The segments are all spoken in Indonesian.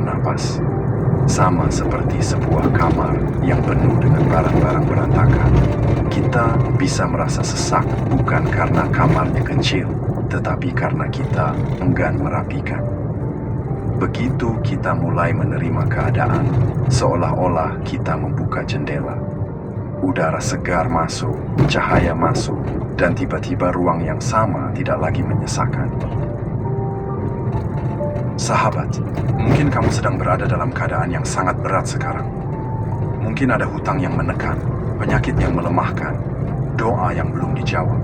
bernapas. Sama seperti sebuah kamar yang penuh dengan barang-barang berantakan. Kita bisa merasa sesak bukan karena kamarnya kecil, tetapi karena kita enggan merapikan. Begitu kita mulai menerima keadaan, seolah-olah kita membuka jendela. Udara segar masuk, cahaya masuk, dan tiba-tiba ruang yang sama tidak lagi menyesakan. Sahabat, mungkin kamu sedang berada dalam keadaan yang sangat berat sekarang. Mungkin ada hutang yang menekan, penyakit yang melemahkan, doa yang belum dijawab.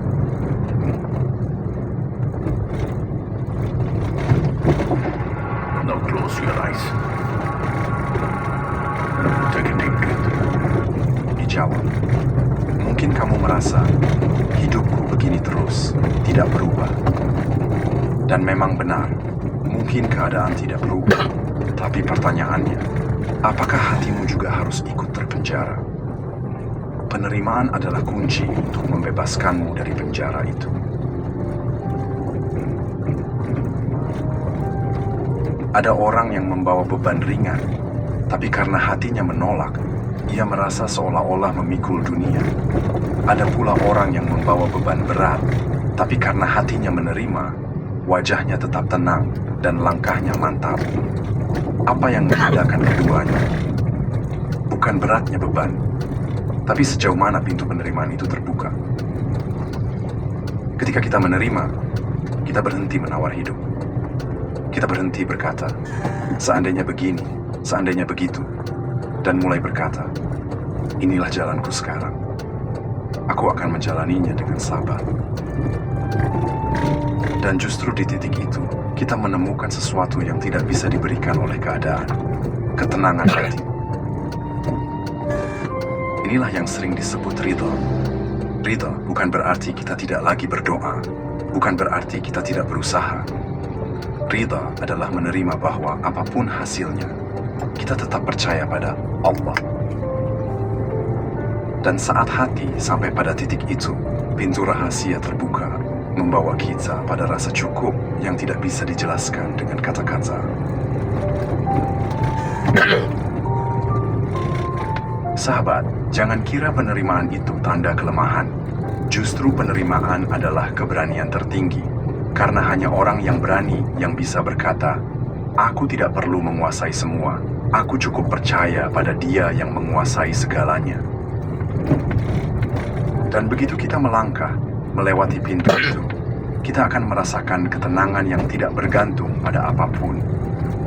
Now close your eyes. Take a deep breath. Dijawab. Mungkin kamu merasa hidupku begini terus, tidak berubah. Dan memang benar, mungkin keadaan tidak berubah. Tapi pertanyaannya, apakah hatimu juga harus ikut terpenjara? Penerimaan adalah kunci untuk membebaskanmu dari penjara itu. Ada orang yang membawa beban ringan, tapi karena hatinya menolak, ia merasa seolah-olah memikul dunia. Ada pula orang yang membawa beban berat, tapi karena hatinya menerima, wajahnya tetap tenang dan langkahnya mantap. Apa yang membedakan keduanya? Bukan beratnya beban, tapi sejauh mana pintu penerimaan itu terbuka. Ketika kita menerima, kita berhenti menawar hidup. Kita berhenti berkata, seandainya begini, seandainya begitu, dan mulai berkata, inilah jalanku sekarang. Aku akan menjalaninya dengan sabar. Dan justru di titik itu, kita menemukan sesuatu yang tidak bisa diberikan oleh keadaan, ketenangan hati. Inilah yang sering disebut ridho. Ridho bukan berarti kita tidak lagi berdoa, bukan berarti kita tidak berusaha. Ridha adalah menerima bahwa apapun hasilnya, kita tetap percaya pada Allah. Dan saat hati sampai pada titik itu, pintu rahasia terbuka, membawa kita pada rasa cukup yang tidak bisa dijelaskan dengan kata-kata. Sahabat, jangan kira penerimaan itu tanda kelemahan. Justru penerimaan adalah keberanian tertinggi. Karena hanya orang yang berani yang bisa berkata, aku tidak perlu menguasai semua, aku cukup percaya pada Dia yang menguasai segalanya. Dan begitu kita melangkah, melewati pintu itu, kita akan merasakan ketenangan yang tidak bergantung pada apapun,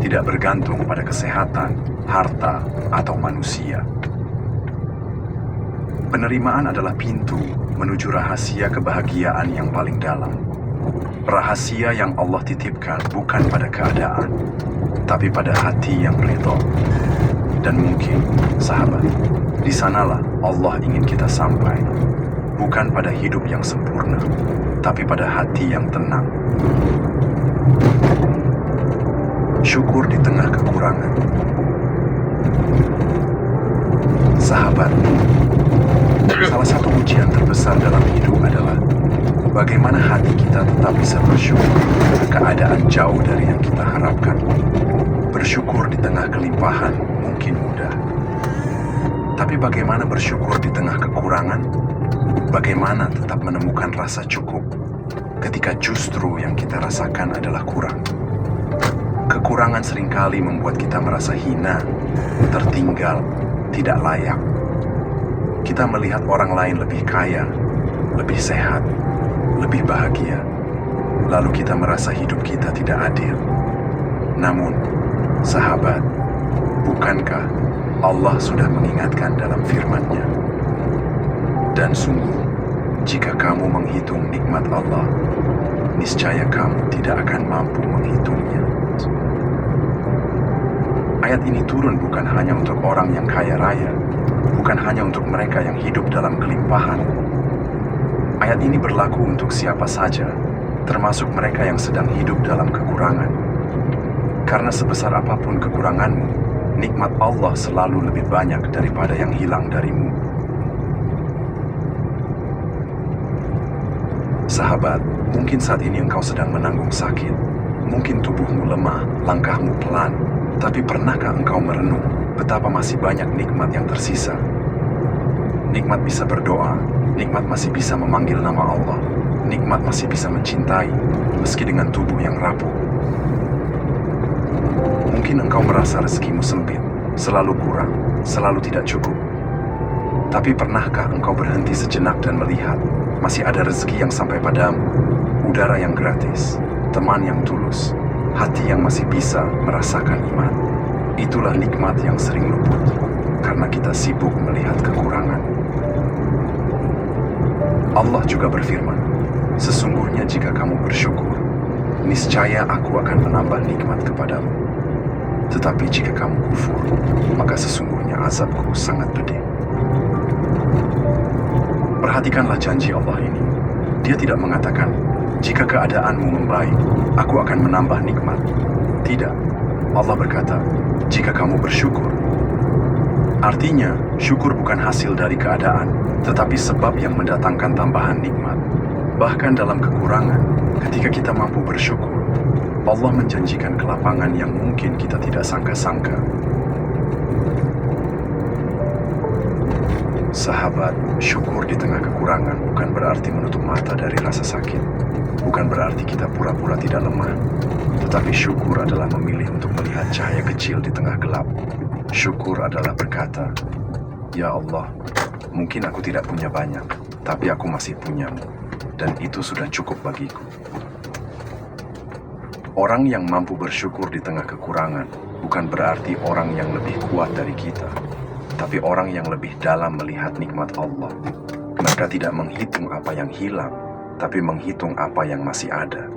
tidak bergantung pada kesehatan, harta, atau manusia. Penerimaan adalah pintu menuju rahasia kebahagiaan yang paling dalam. Rahasia yang Allah titipkan bukan pada keadaan, tapi pada hati yang ridho. Dan mungkin, sahabat, di sanalah Allah ingin kita sampai. Bukan pada hidup yang sempurna, tapi pada hati yang tenang. Syukur di tengah kekurangan. Sahabat, salah satu ujian terbesar dalam hidup adalah bagaimana hati kita tetap bisa bersyukur keadaan jauh dari yang kita harapkan. Bersyukur di tengah kelimpahan mungkin mudah. Tapi bagaimana bersyukur di tengah kekurangan? Bagaimana tetap menemukan rasa cukup ketika justru yang kita rasakan adalah kurang? Kekurangan seringkali membuat kita merasa hina, tertinggal, tidak layak. Kita melihat orang lain lebih kaya, lebih sehat, lebih bahagia, lalu kita merasa hidup kita tidak adil. Namun, sahabat, bukankah Allah sudah mengingatkan dalam firman-Nya? Dan sungguh, jika kamu menghitung nikmat Allah, niscaya kamu tidak akan mampu menghitungnya. Ayat ini turun bukan hanya untuk orang yang kaya raya, bukan hanya untuk mereka yang hidup dalam kelimpahan. Ayat ini berlaku untuk siapa saja, termasuk mereka yang sedang hidup dalam kekurangan. Karena sebesar apapun kekuranganmu, nikmat Allah selalu lebih banyak daripada yang hilang darimu. Sahabat, mungkin saat ini engkau sedang menanggung sakit. Mungkin tubuhmu lemah, langkahmu pelan, Tapi pernahkah engkau merenung betapa masih banyak nikmat yang tersisa? Nikmat bisa berdoa, nikmat masih bisa memanggil nama Allah, nikmat masih bisa mencintai, meski dengan tubuh yang rapuh. Mungkin engkau merasa rezekimu sempit, selalu kurang, selalu tidak cukup. Tapi pernahkah engkau berhenti sejenak dan melihat masih ada rezeki yang sampai padamu, udara yang gratis, teman yang tulus, hati yang masih bisa merasakan iman? Itulah nikmat yang sering luput karena kita sibuk melihat kekurangan. Allah juga berfirman, sesungguhnya jika kamu bersyukur, niscaya aku akan menambah nikmat kepadamu. Tetapi jika kamu kufur, maka sesungguhnya azabku sangat pedih. Perhatikanlah janji Allah ini. Dia tidak mengatakan, jika keadaanmu membaik, aku akan menambah nikmat. Tidak. Allah berkata, jika kamu bersyukur. Artinya, syukur bukan hasil dari keadaan, tetapi sebab yang mendatangkan tambahan nikmat. Bahkan dalam kekurangan, ketika kita mampu bersyukur, Allah menjanjikan kelapangan yang mungkin kita tidak sangka-sangka. Sahabat, syukur di tengah kekurangan bukan berarti menutup mata dari rasa sakit. Bukan berarti kita pura-pura tidak lemah. Tetapi syukur adalah memilih untuk melihat cahaya kecil di tengah gelap. Syukur adalah berkata, ya Allah, mungkin aku tidak punya banyak, tapi aku masih punyamu. Dan itu sudah cukup bagiku. Orang yang mampu bersyukur di tengah kekurangan bukan berarti orang yang lebih kuat dari kita, tapi orang yang lebih dalam melihat nikmat Allah. Mereka tidak menghitung apa yang hilang, tapi menghitung apa yang masih ada.